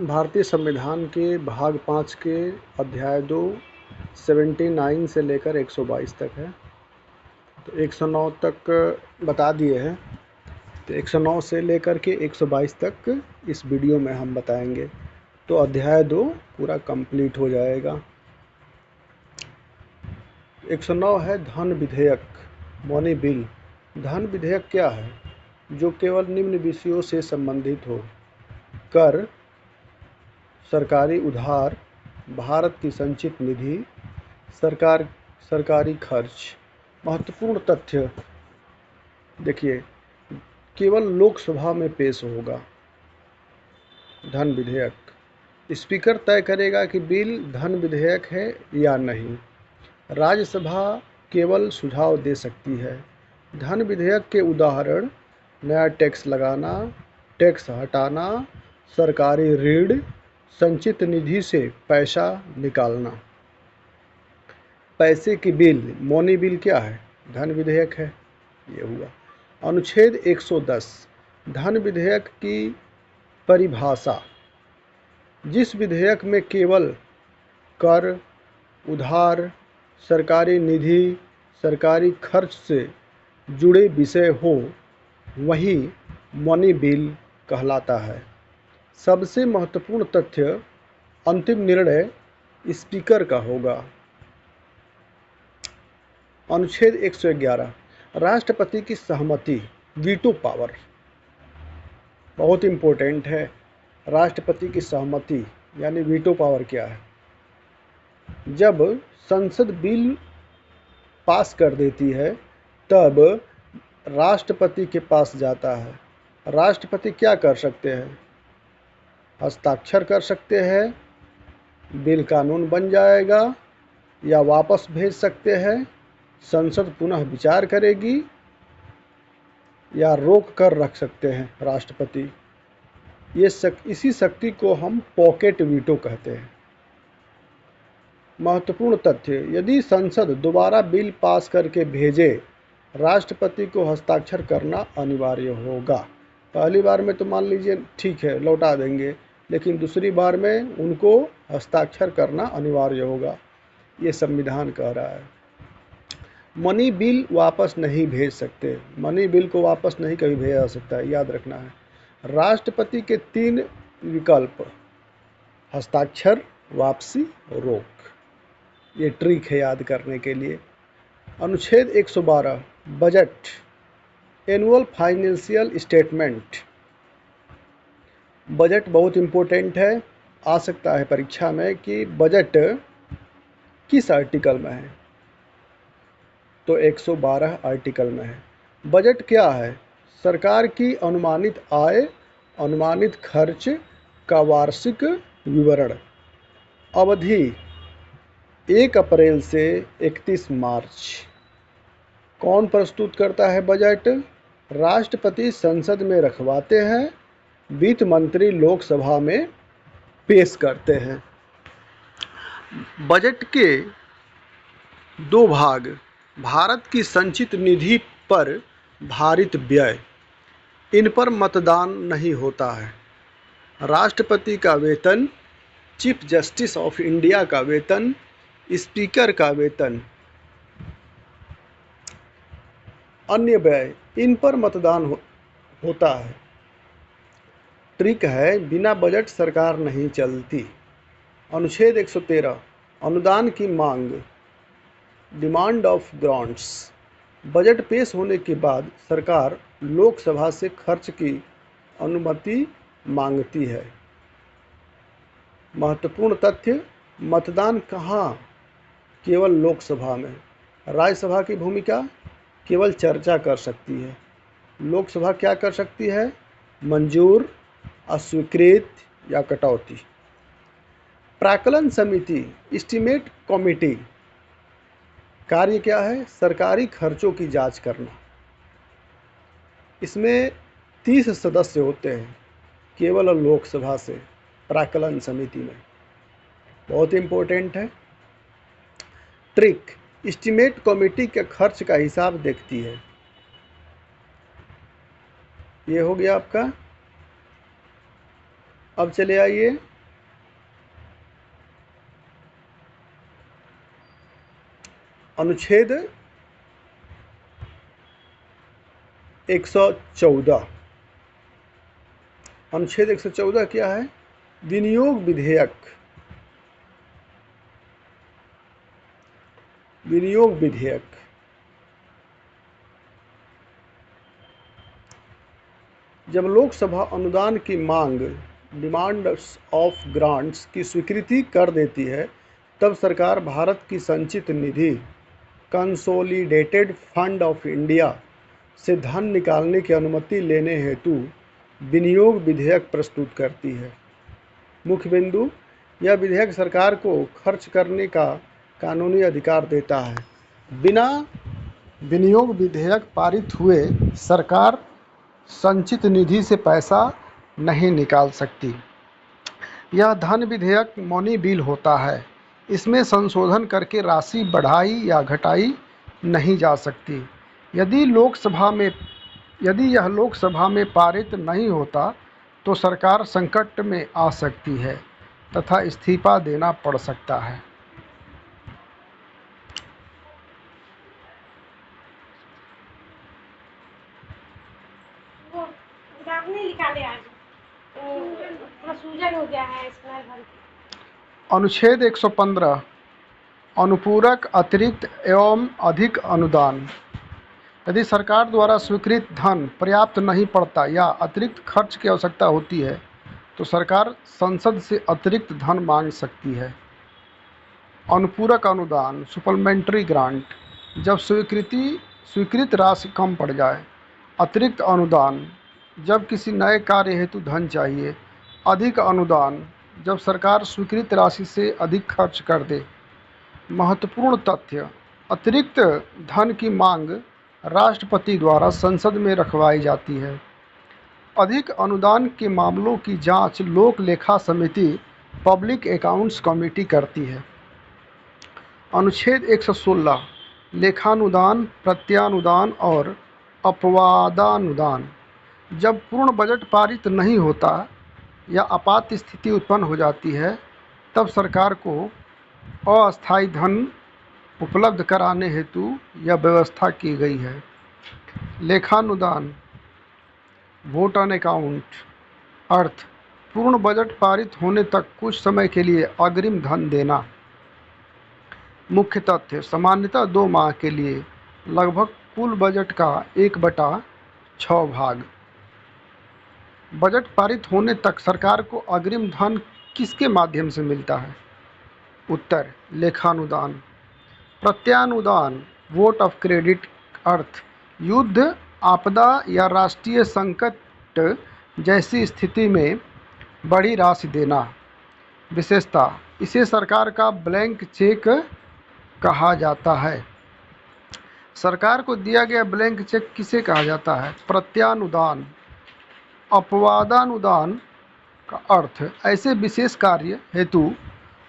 भारतीय संविधान के भाग 5 के अध्याय 2 79 से लेकर 122 तक है। तो 109 तक बता दिए हैं, तो 109 से लेकर के 122 तक इस वीडियो में हम बताएंगे, तो अध्याय 2 पूरा कंप्लीट हो जाएगा। 109 है धन विधेयक, मनी बिल। धन विधेयक क्या है? जो केवल निम्न विषयों से संबंधित हो: कर, सरकारी उधार, भारत की संचित निधि, सरकारी खर्च। महत्वपूर्ण तथ्य देखिए, केवल लोकसभा में पेश होगा धन विधेयक। स्पीकर तय करेगा कि बिल धन विधेयक है या नहीं। राज्यसभा केवल सुझाव दे सकती है। धन विधेयक के उदाहरण: नया टैक्स लगाना, टैक्स हटाना, सरकारी ऋण, संचित निधि से पैसा निकालना। पैसे की बिल, मनी बिल क्या है? धन विधेयक है। ये हुआ। अनुच्छेद 110 धन विधेयक की परिभाषा: जिस विधेयक में केवल कर, उधार, सरकारी निधि, सरकारी खर्च से जुड़े विषय हो, वही मनी बिल कहलाता है। सबसे महत्वपूर्ण तथ्य: अंतिम निर्णय स्पीकर का होगा। अनुच्छेद 111 राष्ट्रपति की सहमति, वीटो पावर। बहुत इम्पोर्टेंट है। राष्ट्रपति की सहमति यानी वीटो पावर क्या है? जब संसद बिल पास कर देती है तब राष्ट्रपति के पास जाता है। राष्ट्रपति क्या कर सकते हैं? हस्ताक्षर कर सकते हैं, बिल कानून बन जाएगा, या वापस भेज सकते हैं, संसद पुनः विचार करेगी, या रोक कर रख सकते हैं राष्ट्रपति। इसी शक्ति को हम पॉकेट वीटो कहते हैं। महत्वपूर्ण तथ्य: यदि संसद दोबारा बिल पास करके भेजे, राष्ट्रपति को हस्ताक्षर करना अनिवार्य होगा। पहली बार में तो मान लीजिए ठीक है, लौटा देंगे, लेकिन दूसरी बार में उनको हस्ताक्षर करना अनिवार्य होगा। ये संविधान कह रहा है। मनी बिल वापस नहीं भेज सकते। मनी बिल को वापस नहीं कभी भेजा जा सकता है, याद रखना है। राष्ट्रपति के 3 विकल्प: हस्ताक्षर, वापसी, रोक। ये ट्रिक है याद करने के लिए। अनुच्छेद 112 budget, annual financial statement. Budget बहुत इम्पोर्टेंट है। आ सकता है परीक्षा में कि बजट किस आर्टिकल में है, तो 112 आर्टिकल में है। बजट क्या है? सरकार की अनुमानित आय, अनुमानित खर्च का वार्षिक विवरण। अवधि 1 अप्रैल से 31 मार्च। कौन प्रस्तुत करता है बजट? राष्ट्रपति संसद में रखवाते हैं, वित्त मंत्री लोकसभा में पेश करते हैं। बजट के 2 भाग: भारत की संचित निधि पर भारित व्यय, इन पर मतदान नहीं होता है। राष्ट्रपति का वेतन, चीफ जस्टिस ऑफ इंडिया का वेतन, स्पीकर का वेतन, अन्य व्यय, इन पर मतदान होता है। ट्रिक है, बिना बजट सरकार नहीं चलती। अनुच्छेद 113 अनुदान की मांग, डिमांड ऑफ ग्रांट्स। बजट पेश होने के बाद सरकार लोकसभा से खर्च की अनुमति मांगती है। महत्वपूर्ण तथ्य: मतदान कहाँ? केवल लोकसभा में। राज्यसभा की भूमिका केवल चर्चा कर सकती है। लोकसभा क्या कर सकती है? मंजूर, अस्वीकृत या कटौती। प्राक्कलन समिति, एस्टीमेट कमेटी, कार्य क्या है? सरकारी खर्चों की जांच करना। इसमें 30 सदस्य होते हैं केवल लोकसभा से, प्राक्कलन समिति में। बहुत इम्पोर्टेंट है। ट्रिक: एस्टीमेट कमेटी के खर्च का हिसाब देखती है। ये हो गया आपका। अब चले आइए अनुच्छेद 114। अनुच्छेद 114 क्या है? विनियोग विधेयक। विनियोग विधेयक जब लोकसभा अनुदान की मांग, डिमांड्स ऑफ ग्रांट्स की स्वीकृति कर देती है, तब सरकार भारत की संचित निधि, कंसोलिडेटेड फंड ऑफ इंडिया से धन निकालने की अनुमति लेने हेतु विनियोग विधेयक प्रस्तुत करती है। मुख्य बिंदु, यह विधेयक सरकार को खर्च करने का कानूनी अधिकार देता है। बिना विनियोग विधेयक पारित हुए सरकार संचित निधि से पैसा नहीं निकाल सकती। यह धन विधेयक मनी बिल होता है। इसमें संशोधन करके राशि बढ़ाई या घटाई नहीं जा सकती। यदि यह लोकसभा में पारित नहीं होता तो सरकार संकट में आ सकती है तथा इस्तीफा देना पड़ सकता है। अनुच्छेद 115 अनुपूरक अतिरिक्त एवं अधिक अनुदान। यदि सरकार द्वारा स्वीकृत धन पर्याप्त नहीं पड़ता या अतिरिक्त खर्च की आवश्यकता होती है तो सरकार संसद से अतिरिक्त धन मांग सकती है। अनुपूरक अनुदान सप्लीमेंट्री ग्रांट, जब स्वीकृत राशि कम पड़ जाए। अतिरिक्त अनुदान, जब किसी नए कार्य हेतु धन चाहिए। अधिक अनुदान, जब सरकार स्वीकृत राशि से अधिक खर्च कर दे। महत्वपूर्ण तथ्य, अतिरिक्त धन की मांग राष्ट्रपति द्वारा संसद में रखवाई जाती है। अधिक अनुदान के मामलों की जांच लोक लेखा समिति, पब्लिक अकाउंट्स कमेटी करती है। अनुच्छेद 116 लेखानुदान, प्रत्यानुदान और अपवादानुदान। जब पूर्ण बजट पारित नहीं होता या आपात स्थिति उत्पन्न हो जाती है तब सरकार को अस्थायी धन उपलब्ध कराने हेतु यह व्यवस्था की गई है। लेखानुदान, वोट ऑन अकाउंट, अर्थ पूर्ण बजट पारित होने तक कुछ समय के लिए अग्रिम धन देना। मुख्य तथ्य, सामान्यतः 2 माह के लिए लगभग कुल बजट का 1/6 भाग। बजट पारित होने तक सरकार को अग्रिम धन किसके माध्यम से मिलता है? उत्तर, लेखानुदान। प्रत्यानुदान, वोट ऑफ क्रेडिट, अर्थ युद्ध, आपदा या राष्ट्रीय संकट जैसी स्थिति में बड़ी राशि देना। विशेषता, इसे सरकार का ब्लैंक चेक कहा जाता है। सरकार को दिया गया ब्लैंक चेक किसे कहा जाता है? प्रत्यानुदान। अपवादानुदान का अर्थ ऐसे विशेष कार्य हेतु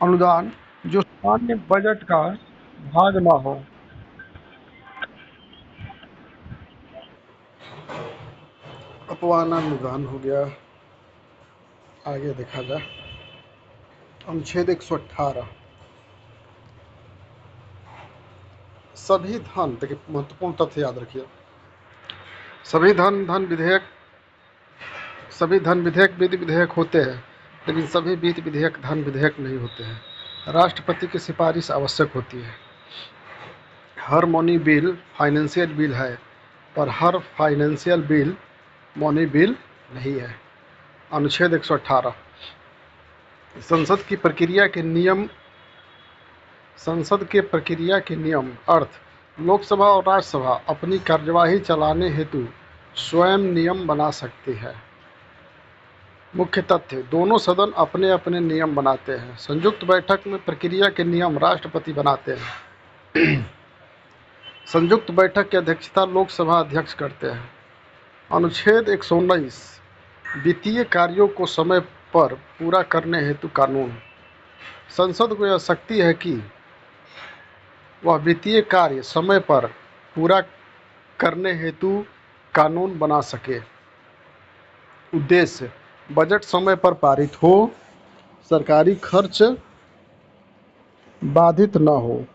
अनुदान जो सामान्य बजट का भाग न हो। अपवादानुदान हो गया। आगे देखा जाए अनुच्छेद 118 सभी धन, देखिए महत्वपूर्ण तथ्य याद रखिए, सभी धन विधेयक विधि विधेयक होते हैं, लेकिन सभी विधि विधेयक धन विधेयक नहीं होते हैं। राष्ट्रपति की सिफारिश आवश्यक होती है। हर मनी बिल फाइनेंशियल बिल है, पर हर फाइनेंशियल बिल मनी बिल नहीं है। अनुच्छेद 118 संसद की प्रक्रिया के नियम, अर्थ लोकसभा और राज्यसभा अपनी कार्यवाही चलाने हेतु स्वयं नियम बना सकती है। मुख्य तथ्य, दोनों सदन अपने अपने नियम बनाते हैं। संयुक्त बैठक में प्रक्रिया के नियम राष्ट्रपति बनाते हैं। संयुक्त बैठक की अध्यक्षता लोकसभा अध्यक्ष करते हैं। अनुच्छेद 119 वित्तीय कार्यों को समय पर पूरा करने हेतु कानून। संसद को यह शक्ति है कि वह वित्तीय कार्य समय पर पूरा करने हेतु कानून बना सके। उद्देश्य, बजट समय पर पारित हो, सरकारी खर्च बाधित न हो,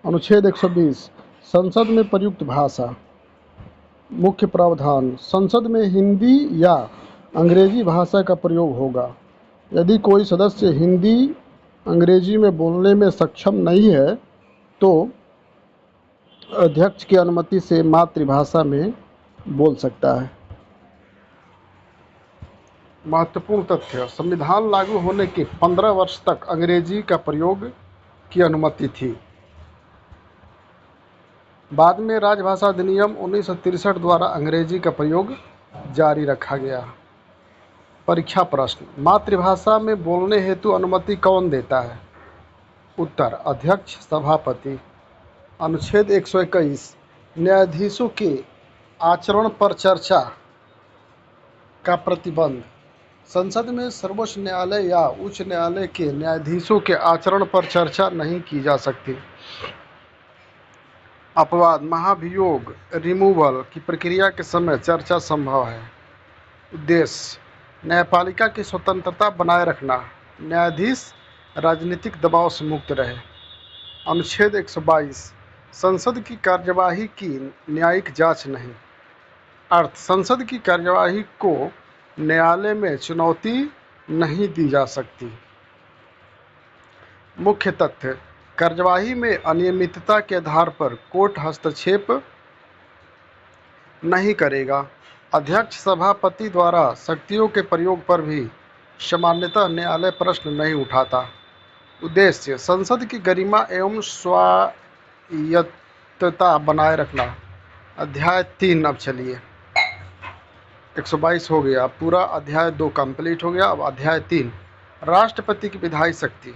अनुच्छेद 120 संसद में प्रयुक्त भाषा। मुख्य प्रावधान, संसद में हिंदी या अंग्रेजी भाषा का प्रयोग होगा। यदि कोई सदस्य हिंदी अंग्रेजी में बोलने में सक्षम नहीं है तो अध्यक्ष की अनुमति से मातृभाषा में बोल सकता है। महत्वपूर्ण तथ्य, संविधान लागू होने के 15 वर्ष तक अंग्रेजी का प्रयोग की अनुमति थी। बाद में राजभाषा अधिनियम 1963 द्वारा अंग्रेजी का प्रयोग जारी रखा गया। परीक्षा प्रश्न, मातृभाषा में बोलने हेतु अनुमति कौन देता है? उत्तर, अध्यक्ष सभापति। अनुच्छेद 121 न्यायाधीशों के आचरण पर चर्चा का प्रतिबंध। संसद में सर्वोच्च न्यायालय या उच्च न्यायालय के न्यायाधीशों के आचरण पर चर्चा नहीं की जा सकती। अपवाद, महाभियोग रिमूवल की प्रक्रिया के समय चर्चा संभव है। उद्देश्य, न्यायपालिका की स्वतंत्रता बनाए रखना, न्यायाधीश राजनीतिक दबाव से मुक्त रहे। अनुच्छेद 122 संसद की कार्यवाही की न्यायिक जांच नहीं। अर्थ, संसद की कार्यवाही को न्यायालय में चुनौती नहीं दी जा सकती। मुख्य तथ्य, कार्यवाही में अनियमितता के आधार पर कोर्ट हस्तक्षेप नहीं करेगा। अध्यक्ष सभापति द्वारा शक्तियों के प्रयोग पर भी सामान्यतः न्यायालय प्रश्न नहीं उठाता। उद्देश्य, संसद की गरिमा एवं स्वायत्तता बनाए रखना। अध्याय 3 अब चलिए 122 हो गया, पूरा अध्याय 2 कंप्लीट हो गया। अब अध्याय 3 राष्ट्रपति की विधायी शक्ति।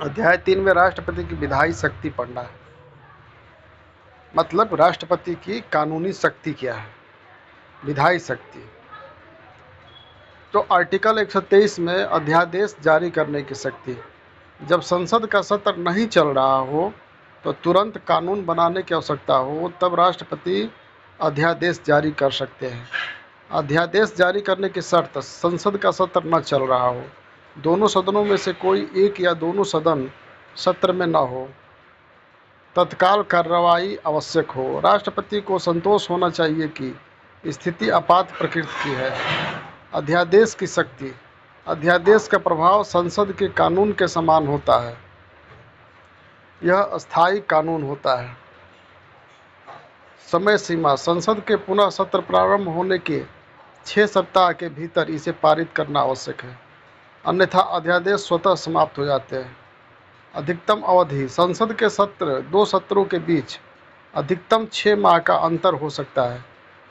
अध्याय 3 में राष्ट्रपति की विधायी शक्ति पढ़ना है, मतलब राष्ट्रपति की कानूनी शक्ति क्या है, विधायी शक्ति। तो आर्टिकल 123 में अध्यादेश जारी करने की शक्ति। जब संसद का सत्र नहीं चल रहा हो तो तुरंत कानून बनाने की आवश्यकता हो तब राष्ट्रपति अध्यादेश जारी कर सकते हैं। अध्यादेश जारी करने की शर्त, संसद का सत्र न चल रहा हो, दोनों सदनों में से कोई एक या दोनों सदन सत्र में न हो, तत्काल कार्रवाई आवश्यक हो, राष्ट्रपति को संतोष होना चाहिए कि स्थिति आपात प्रकृति की है। अध्यादेश की शक्ति, अध्यादेश का प्रभाव संसद के कानून के समान होता है, यह अस्थायी कानून होता है। समय सीमा, संसद के पुनः सत्र प्रारंभ होने के 6 सप्ताह के भीतर इसे पारित करना आवश्यक है, अन्यथा अध्यादेश स्वतः समाप्त हो जाते हैं। अधिकतम अवधि, संसद के सत्र 2 सत्रों के बीच अधिकतम 6 माह का अंतर हो सकता है,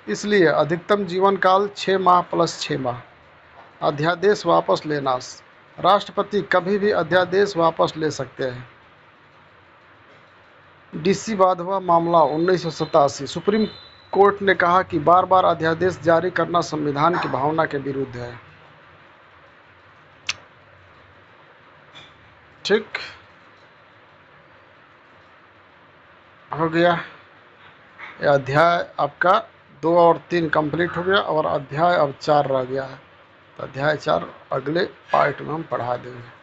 इसलिए अधिकतम जीवन काल 6 माह + 6 माह। अध्यादेश वापस लेना, राष्ट्रपति कभी भी अध्यादेश वापस ले सकते हैं। DC वाधवा मामला 1987, सुप्रीम कोर्ट ने कहा कि बार बार अध्यादेश जारी करना संविधान की भावना के विरुद्ध है। ठीक हो गया, यह अध्याय आपका 2 और 3 कंप्लीट हो गया और अध्याय अब 4 रह गया है। तो अध्याय 4 अगले पार्ट में हम पढ़ा देंगे।